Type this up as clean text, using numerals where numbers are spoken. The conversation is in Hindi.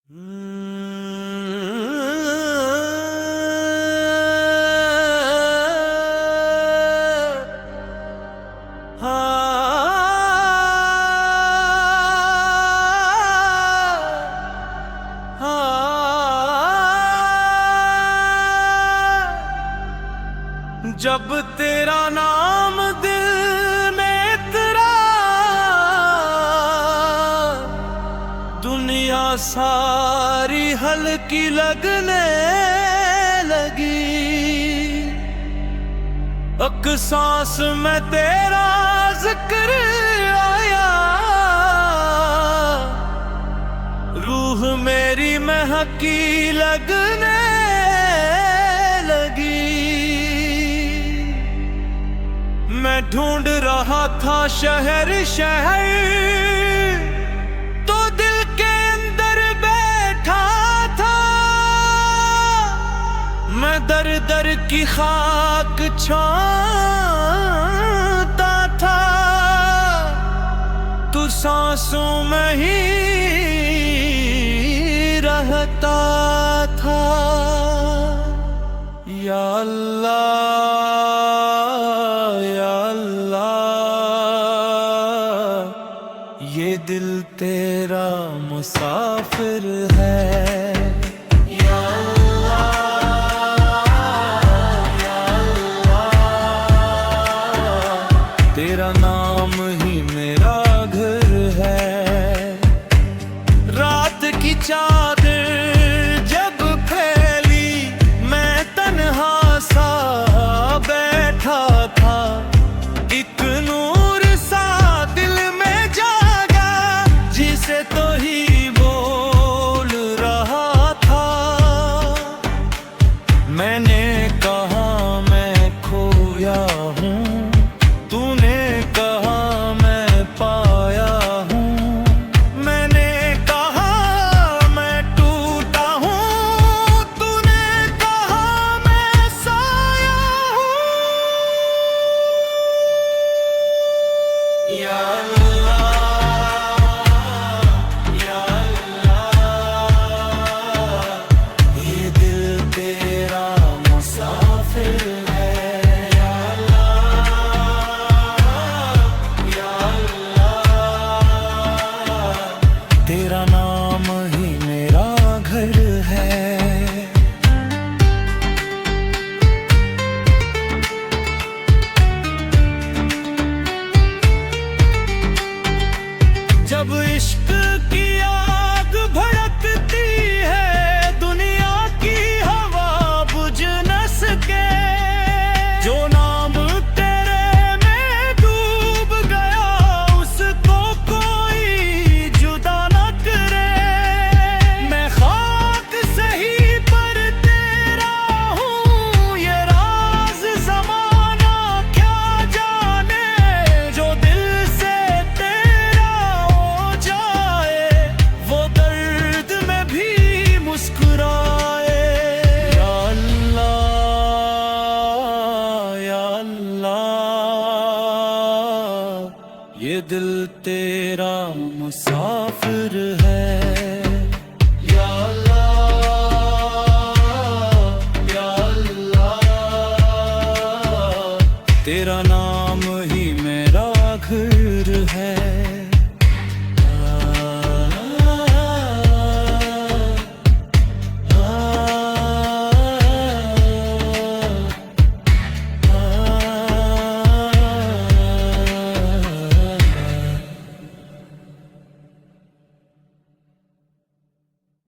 जब तेरा नाम दिल में इतरा, दुनिया सारी हल्की लगने लगी। एक सांस में तेरा जिक्र आया, रूह मेरी महकी लगने लगी। मैं ढूंढ रहा था शहर शहर, तो दिल के अंदर बैठा था। मैं दर दर की खाक छानता था, तू सांसों में ही रहता था। या अल्लाह, ये दिल तेरा मुसाफिर है। या अल्लाह, या अल्लाह, तेरा नाम ही मेरा घर है। रात की चादर जब फैली, मैं तन्हा सा बैठा था। एक नूर सा दिल में जागा, जिसे तो ही बोल रहा था। मैंने कहा मैं खोया हूँ, तूने कहा मैं पाया हूँ। मैंने कहा मैं टूटा हूँ, तूने कहा मैं साया हूँ। या तेरा नाम ही मेरा घर है। जब इश्क की आग भड़कती है, दुनिया की हवा बुझ न सके। जो नाम तेरे में डूब गया, उसको कोई जुदा न करे। मैं खाक सही पर तेरा हूँ, ये राज ज़माना क्या जाने। जो दिल से तेरा हो जाए, वो दर्द में भी मुस्कुराए। या अल्लाह, या अल्लाह, ये दिल तेरा मुसाफिर है।